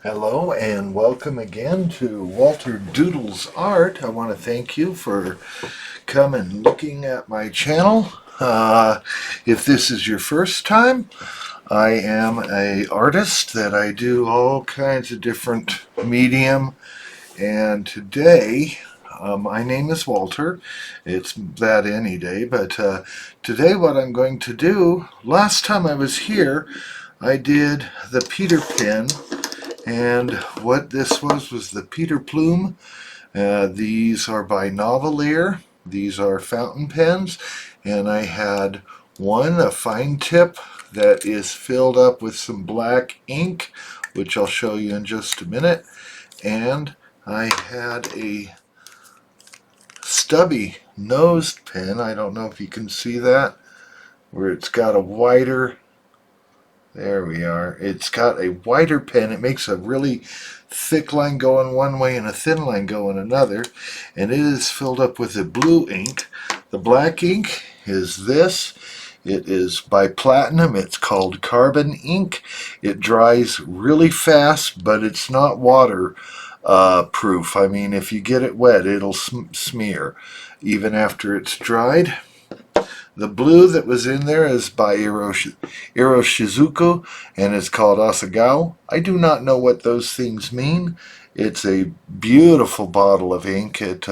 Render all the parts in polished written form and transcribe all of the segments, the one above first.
Hello and welcome again to Walter Doodles Art. I want to thank you for coming looking at my channel. If this is your first time, I am an artist that I do all kinds of different medium, and today my name is Walter. It's that any day, but today what I'm going to do, last time I was here I did the Peter pen. And what this was the Peter Plume. These are by Novelier. These are fountain pens. And I had one, a fine tip, that is filled up with some black ink, which I'll show you in just a minute. And I had a stubby nosed pen. I don't know if you can see that, where it's got a wider... There we are. It's got a wider pen. It makes a really thick line going one way and a thin line going another. And it is filled up with a blue ink. The black ink is this. It is by Platinum. It's called Carbon ink. It dries really fast, but it's not water proof. I mean, if you get it wet, it'll smear even after it's dried. The blue that was in there is by Iroshizuku, and it's called Asagao. I do not know what those things mean. It's a beautiful bottle of ink. It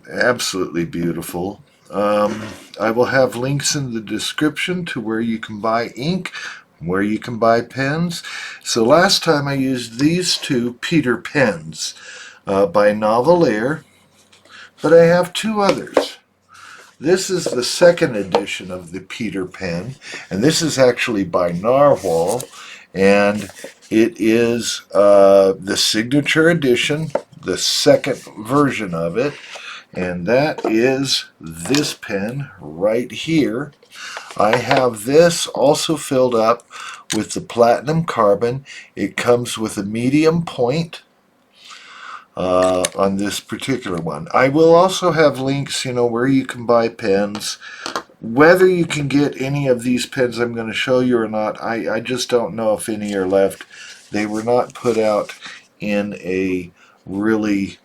absolutely beautiful. I will have links in the description to where you can buy ink, where you can buy pens. So last time I used these two Peter pens by Novelier, but I have two others. This is the second edition of the Peter pen, and this is actually by Narwhal, and it is the signature edition, the second version of it, and that is this pen right here. I have this also filled up with the Platinum Carbon. It comes with a medium point on this particular one. I will also have links, where you can buy pens. Whether you can get any of these pens I'm going to show you or not, I just don't know if any are left. They were not put out in a really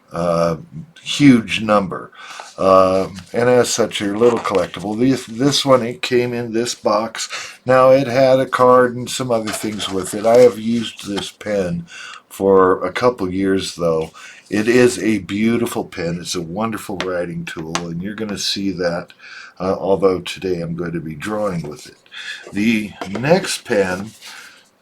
huge number. And as such, they're a little collectible. This one, it came in this box. Now, it had a card and some other things with it. I have used this pen for a couple years, though. It is a beautiful pen. It's a wonderful writing tool, and you're going to see that, although today I'm going to be drawing with it. The next pen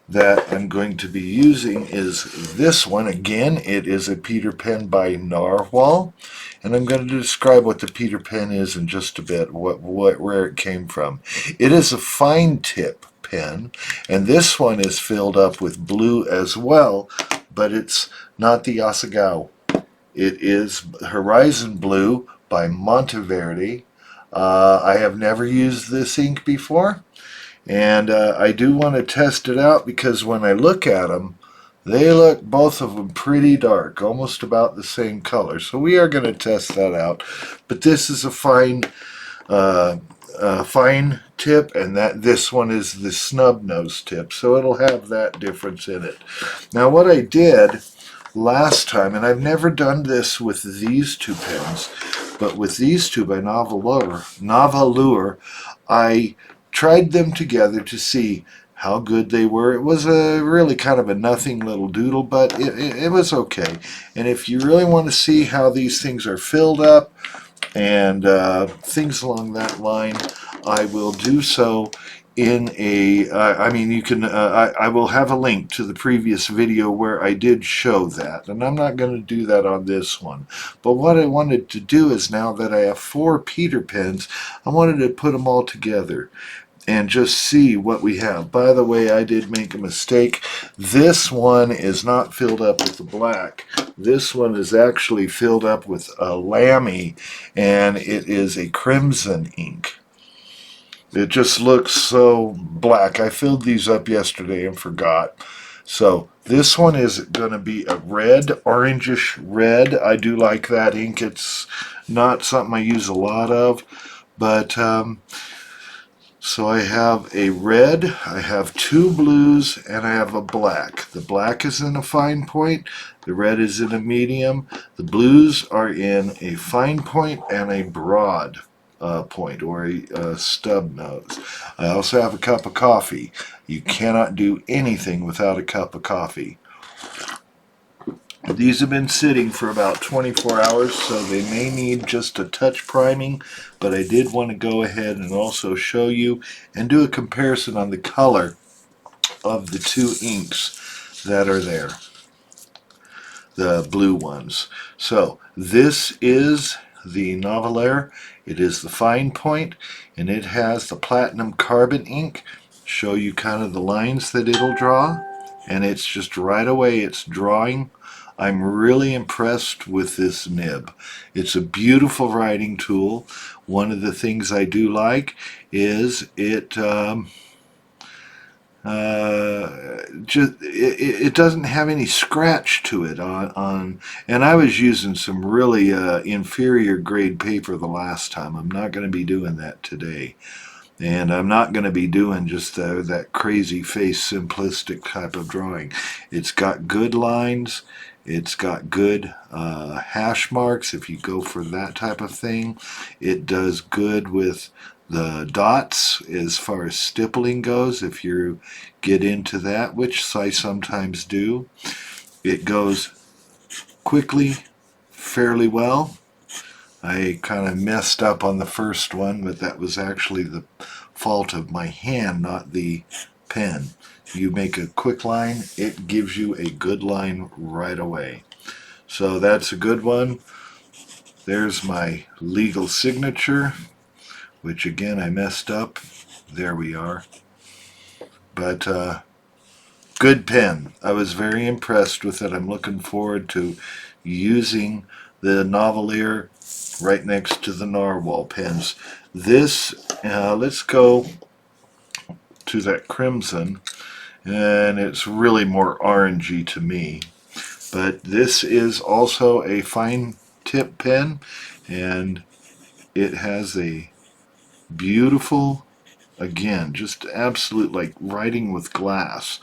that I'm going to be using is this one. Again, it is a Peter pen by Narwhal, and I'm going to describe what the Peter pen is in just a bit, where it came from. It is a fine tip pen, and this one is filled up with blue as well, but it's not the Asagao. It is Horizon Blue by Monteverde. I have never used this ink before, and I do want to test it out because when I look at them, they look, both of them, pretty dark, almost about the same color. So we are going to test that out. But this is a fine tip, and this one is the snub nose tip, so it'll have that difference in it. Now, what I did last time, and I've never done this with these two pens, but with these two by Novelier, I tried them together to see how good they were. It was a really kind of a nothing little doodle, but it was okay. And if you really want to see how these things are filled up and things along that line, I will do so in a, I will have a link to the previous video where I did show that, and I'm not going to do that on this one. But what I wanted to do is, now that I have 4 Peter pens, I wanted to put them all together and just see what we have. By the way, I did make a mistake. This one is not filled up with the black. This one is actually filled up with a Lamy, and it is a crimson ink. It just looks so black. I filled these up yesterday and forgot. So This one is going to be a red, orangish red. I do like that ink. It's not something I use a lot of, but so I have a red, I have two blues, and I have a black. The black is in a fine point, the red is in a medium, the blues are in a fine point and a broad point, or a stub nose. I also have a cup of coffee. You cannot do anything without a cup of coffee. These have been sitting for about 24 hours, so they may need just a touch priming, but I did want to go ahead and also show you and do a comparison on the color of the two inks that are there, the blue ones. So this is the Novelaire. It is the fine point, and it has the platinum carbon ink. Show you kind of the lines that it'll draw, and it's just right away it's drawing. I'm really impressed with this nib. It's a beautiful writing tool. One of the things I do like is it doesn't have any scratch to it on and I was using some really inferior grade paper the last time. I'm not going to be doing that today. And I'm not going to be doing just that crazy face simplistic type of drawing. It's got good lines. It's got good hash marks if you go for that type of thing. It does good with the dots as far as stippling goes if you get into that, which I sometimes do. It goes quickly, fairly well. I kind of messed up on the first one, but that was actually the fault of my hand, not the pen. You make a quick line, it gives you a good line right away. So that's a good one. There's my legal signature, which again I messed up. There we are. But good pen. I was very impressed with it. I'm looking forward to using the Novelaire right next to the Narwhal pens. This, let's go to that crimson, and it's really more orangey to me. But this is also a fine tip pen, and it has a beautiful, again, just absolute like writing with glass.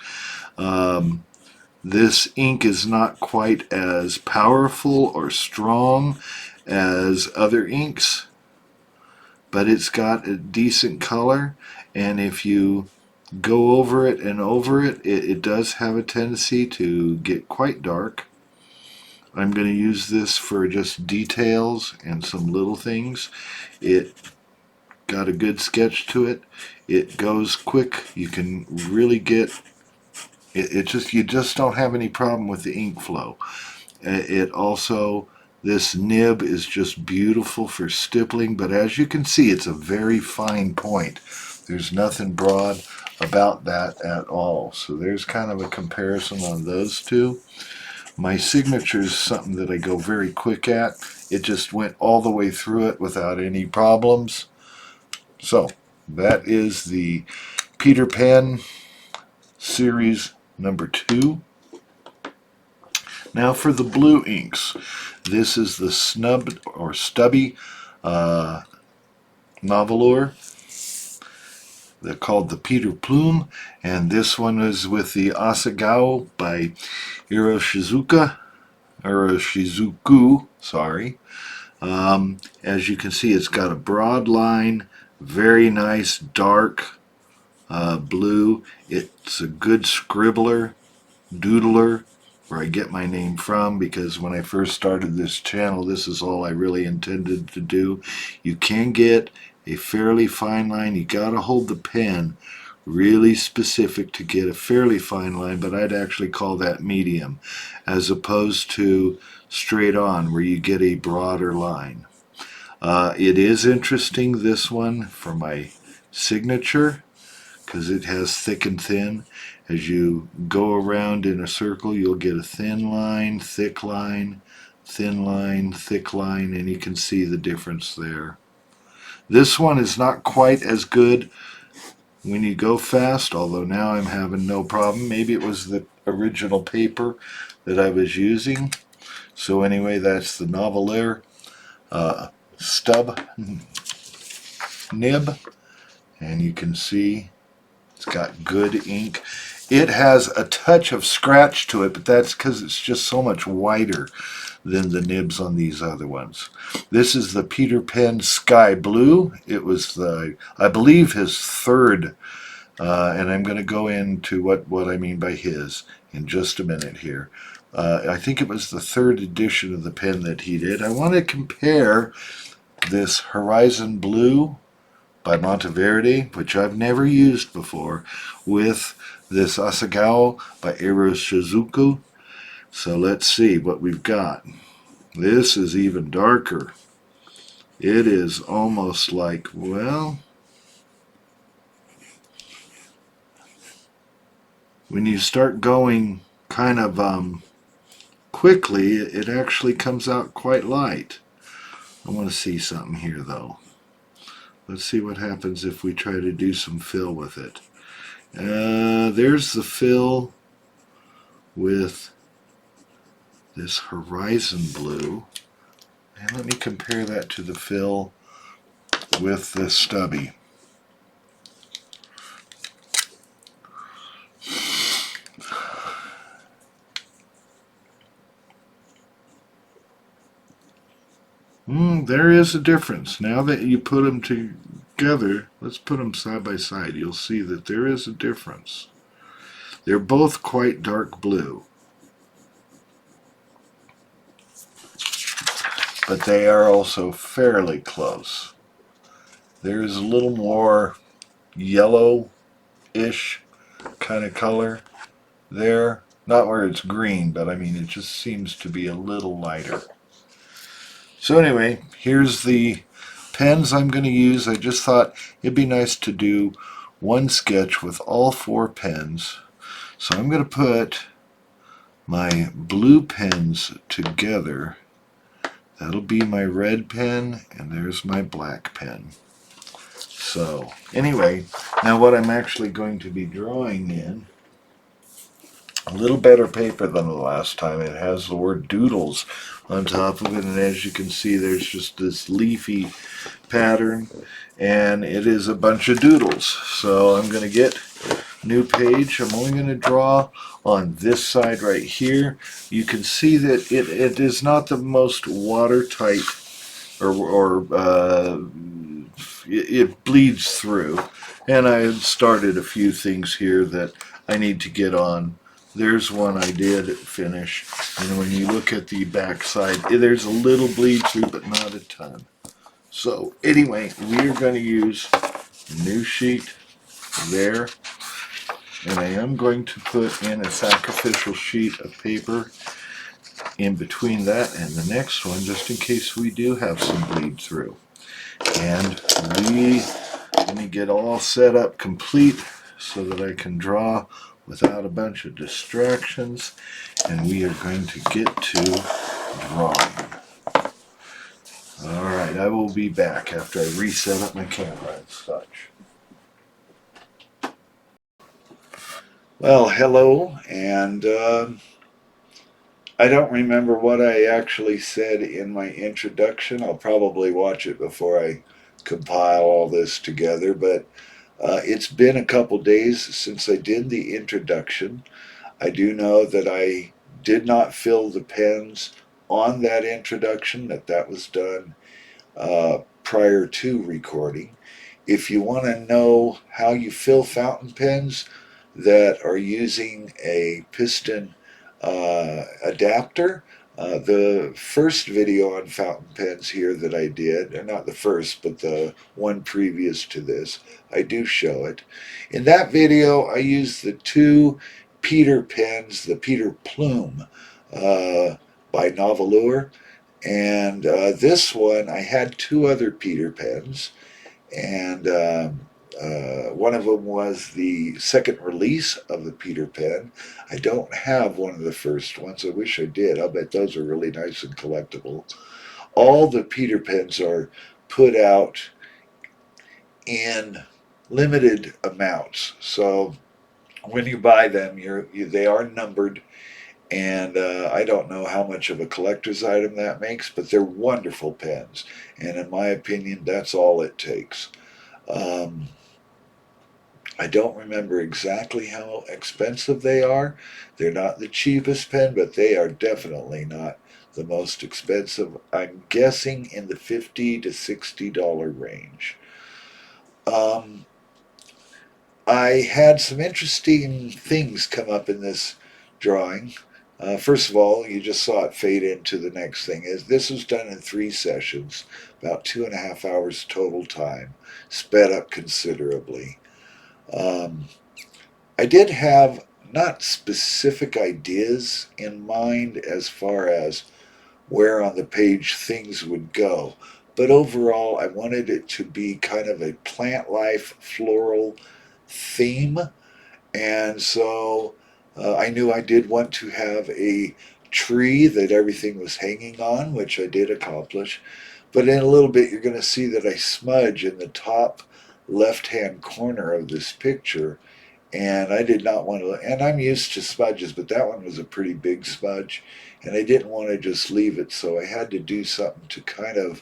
This ink is not quite as powerful or strong as other inks, but it's got a decent color, and if you go over it and over it, it does have a tendency to get quite dark. I'm going to use this for just details and some little things. It got a good sketch to it. It goes quick. You can really get you just don't have any problem with the ink flow. It also, this nib is just beautiful for stippling, but as you can see, it's a very fine point. There's nothing broad about that at all. So there's kind of a comparison on those two. My signature is something that I go very quick at. It just went all the way through it without any problems. So that is the Peter Pan series number 2. Now for the blue inks. This is the snubbed or stubby Novelaire. They're called the Peter Plume, and this one is with the Asagao by Iroshizuku. Sorry. As you can see, it's got a broad line, very nice dark blue. It's a good scribbler, doodler, where I get my name from, because when I first started this channel, this is all I really intended to do. You can get a fairly fine line. You got to hold the pen really specific to get a fairly fine line, but I'd actually call that medium, as opposed to straight on where you get a broader line. It is interesting, this one, for my signature, because it has thick and thin. As you go around in a circle, you'll get a thin line, thick line, thin line, thick line, and you can see the difference there. This one is not quite as good when you go fast, although now I'm having no problem. Maybe it was the original paper that I was using. So anyway, that's the Novelware stub nib, and you can see it's got good ink. It has a touch of scratch to it, but that's because it's just so much wider than the nibs on these other ones. This is the Peter Pen Sky Blue. It was I believe, his third, and I'm going to go into what I mean by his in just a minute here. I think it was the third edition of the pen that he did. I want to compare this Horizon Blue by Monteverde, which I've never used before, with this Asagao by Eros Shizuku. So let's see what we've got. This is even darker. It is almost like, well, when you start going kind of quickly, it actually comes out quite light. I want to see something here though. Let's see what happens if we try to do some fill with it. There's the fill with this Horizon Blue. And let me compare that to the fill with this stubby. There is a difference. Now that you put them together, let's put them side by side. You'll see that there is a difference. They're both quite dark blue, but they are also fairly close. There is a little more yellow-ish kind of color there. Not where it's green, but I mean it just seems to be a little lighter. So anyway, here's the pens I'm going to use. I just thought it'd be nice to do one sketch with all four pens. So I'm going to put my blue pens together. That'll be my red pen, and there's my black pen. So anyway, now what I'm actually going to be drawing in, a little better paper than the last time. It has the word Doodles on top of it, and as you can see, there's just this leafy pattern, and it is a bunch of doodles. So I'm going to get new page. I'm only going to draw on this side right here. You can see that it is not the most watertight, or it bleeds through, and I had started a few things here that I need to get on. There's one I did finish, and when you look at the back side, there's a little bleed through, but not a ton. So anyway, we are going to use a new sheet there, and I am going to put in a sacrificial sheet of paper in between that and the next one, just in case we do have some bleed through. And let me get all set up complete so that I can draw without a bunch of distractions, and we are going to get to drawing. Alright, I will be back after I reset up my camera and such. Well, hello, and I don't remember what I actually said in my introduction. I'll probably watch it before I compile all this together, but it's been a couple days since I did the introduction. I do know that I did not fill the pens on that introduction, that was done prior to recording. If you want to know how you fill fountain pens that are using a piston adapter, the first video on fountain pens here that I did, and not the first, but the one previous to this, I do show it. In that video, I used the two Peter pens, the Peter Plume by Novelware, and this one, I had two other Peter pens, and one of them was the second release of the Peter pen. I don't have one of the first ones. I wish I did. I'll bet those are really nice and collectible. All the Peter pens are put out in limited amounts. So when you buy them, they are numbered, and I don't know how much of a collector's item that makes, but they're wonderful pens, and in my opinion, that's all it takes. Um, I don't remember exactly how expensive they are. They're not the cheapest pen, but they are definitely not the most expensive. I'm guessing in the $50 to $60 range. Um, I had some interesting things come up in this drawing. First of all, you just saw it fade into the next thing. Is this was done in 3 sessions, about 2.5 hours total time, sped up considerably. Um, I did have not specific ideas in mind as far as where on the page things would go, but overall, I wanted it to be kind of a plant life floral theme, and so I knew I did want to have a tree that everything was hanging on, which I did accomplish. But in a little bit, you're going to see that I smudge in the top left hand corner of this picture, and I did not want to. And I'm used to smudges, but that one was a pretty big smudge, and I didn't want to just leave it, so I had to do something to kind of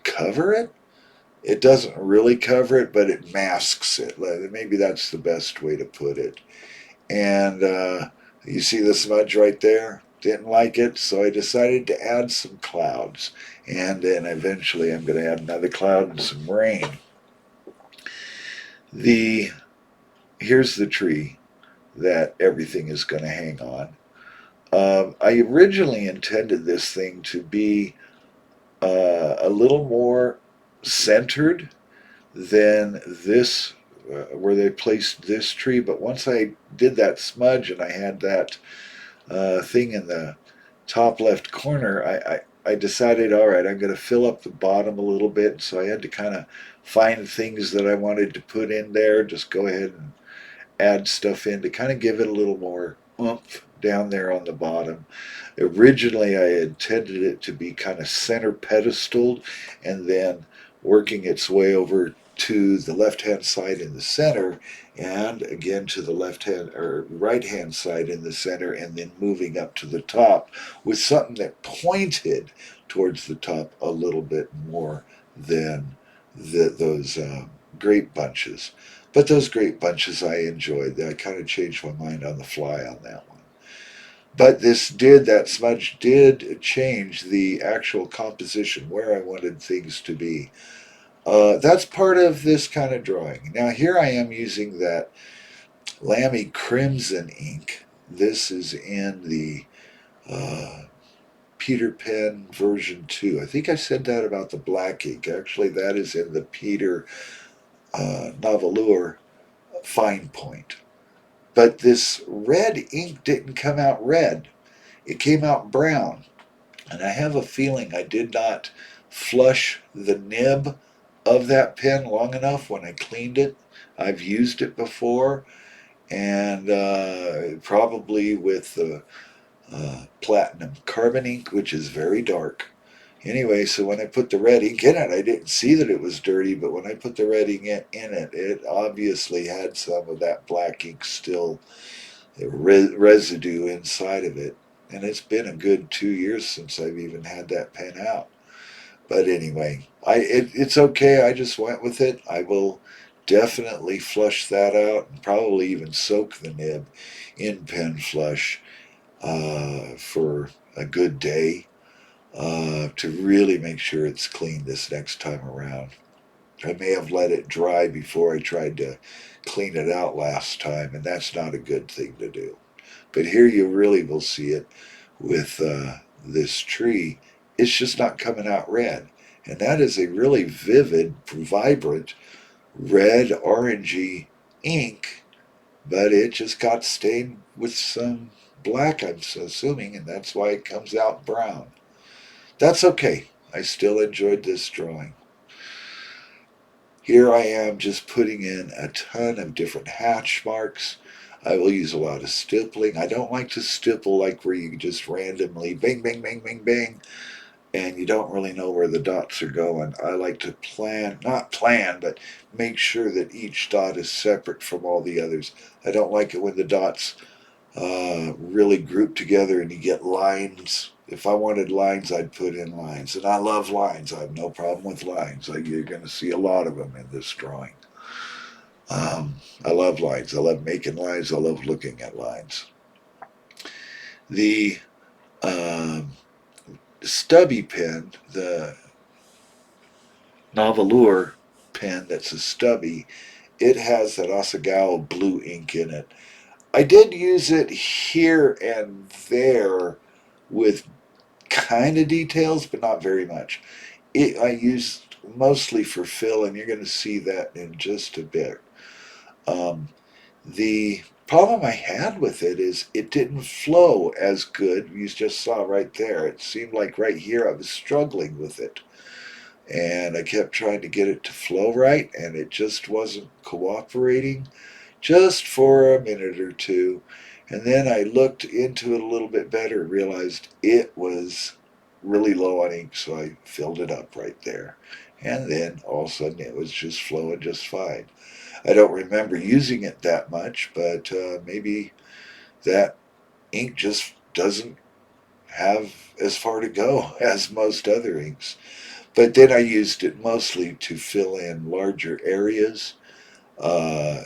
cover it. It doesn't really cover it, but it masks it. Maybe that's the best way to put it. And you see the smudge right there? Didn't like it, so I decided to add some clouds. And then eventually I'm going to add another cloud and some rain. The Here's the tree that everything is going to hang on. I originally intended this thing to be a little more centered than this, where they placed this tree. But once I did that smudge and I had that thing in the top left corner, I decided, all right, I'm going to fill up the bottom a little bit. So I had to kind of find things that I wanted to put in there. Just go ahead and add stuff in to kind of give it a little more oomph down there on the bottom. Originally, I intended it to be kind of center pedestaled and then working its way over to the left hand side in the center, and again to the left hand or right hand side in the center, and then moving up to the top with something that pointed towards the top a little bit more than those grape bunches. But those grape bunches I enjoyed. I kind of changed my mind on the fly on that one. But that smudge did change the actual composition where I wanted things to be. That's part of this kind of drawing. Now, here I am using that Lamy Crimson ink. This is in the uh, Peter Pen version 2. I think I said that about the black ink. Actually, that is in the Peter Novelure Fine Point. But this red ink didn't come out red. It came out brown. And I have a feeling I did not flush the nib of that pen long enough when I cleaned it. I've used it before, and probably with the platinum carbon ink, which is very dark. Anyway, so when I put the red ink in it, I didn't see that it was dirty, but when I put the red ink in it, it obviously had some of that black ink still residue inside of it. And it's been a good 2 years since I've even had that pen out. But anyway, it's okay. I just went with it. I will definitely flush that out and probably even soak the nib in pen flush for a good day to really make sure it's clean this next time around. I may have let it dry before I tried to clean it out last time, and that's not a good thing to do. But here you really will see it with this tree. It's just not coming out red. And that is a really vivid, vibrant, red, orangey ink, but it just got stained with some black, I'm assuming, and that's why it comes out brown. That's okay. I still enjoyed this drawing. Here I am just putting in a ton of different hatch marks. I will use a lot of stippling. I don't like to stipple like where you just randomly bang, bang, bang, bang, bang. and you don't really know where the dots are going. I like to not plan, but make sure that each dot is separate from all the others. I don't like it when the dots really group together and you get lines. If I wanted lines, I'd put in lines. And I love lines. I have no problem with lines. You're going to see a lot of them in this drawing. I love lines. I love making lines. I love looking at lines. The stubby pen, the Novelure pen that's a stubby, it has that Asagao blue ink in it. I did use it here and there with kind of details, but not very much. I used mostly for fill, and you're going to see that in just a bit. The problem I had with it is it didn't flow as good. You just saw right there. It seemed like right here I was struggling with it. And I kept trying to get it to flow right, and it just wasn't cooperating just for a minute or two. And then I looked into it a little bit better and realized it was really low on ink, so I filled it up right there. And then all of a sudden it was just flowing just fine. I don't remember using it that much, but maybe that ink just doesn't have as far to go as most other inks. But then I used it mostly to fill in larger areas. Uh,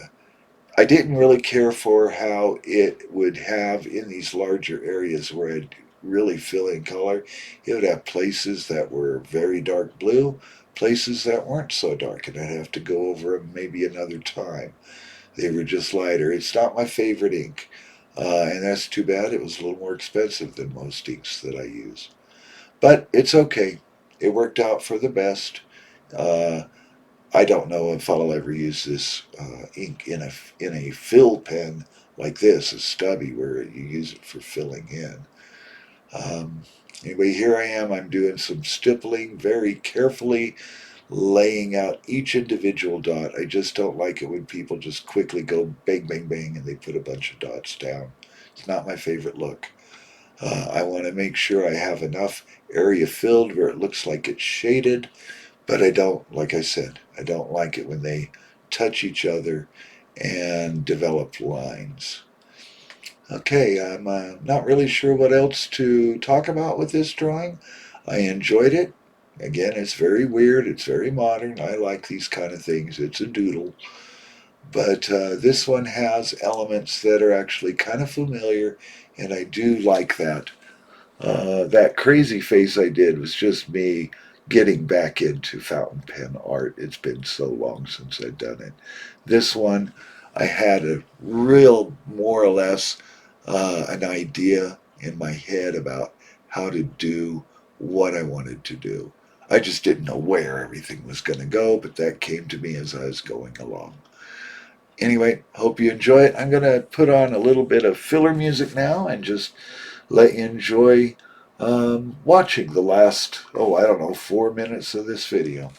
I didn't really care for how it would have in these larger areas where I'd really fill in color. It would have places that were very dark blue, places that weren't so dark, and I'd have to go over them maybe another time. They were just lighter. It's not my favorite ink, and that's too bad. It was a little more expensive than most inks that I use. But it's okay. It worked out for the best. Uh, I don't know if I'll ever use this ink in a fill pen like this, a stubby, where you use it for filling in. Um, anyway, here I am. I'm doing some stippling very carefully, laying out each individual dot. I just don't like it when people just quickly go bang, bang, bang, and they put a bunch of dots down. It's not my favorite look. I want to make sure I have enough area filled where it looks like it's shaded, but I don't, like I said, I don't like it when they touch each other and develop lines. Okay, I'm not really sure what else to talk about with this drawing. I enjoyed it. Again, it's very weird, it's very modern. I like these kind of things. It's a doodle. But this one has elements that are actually kind of familiar, and I do like that. That crazy face I did was just me getting back into fountain pen art. It's been so long since I'd done it. This one, I had a real, more or less, an idea in my head about how to do what I wanted to do. I just didn't know where everything was going to go, but that came to me as I was going along. Anyway, hope you enjoy it. I'm going to put on a little bit of filler music now and just let you enjoy watching the last, I don't know, 4 minutes of this video.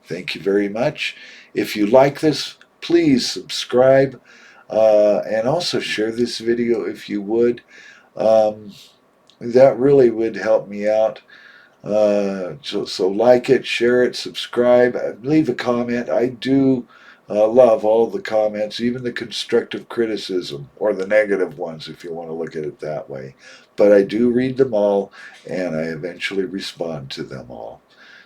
Thank you very much. If you like this, please subscribe and also share this video if you would. That really would help me out. So like it, share it, subscribe, leave a comment. I do love all the comments, even the constructive criticism, or the negative ones if you want to look at it that way. But I do read them all, and I eventually respond to them all.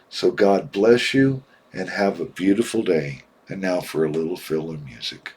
So God bless you, and have a beautiful day. And now for a little filler music.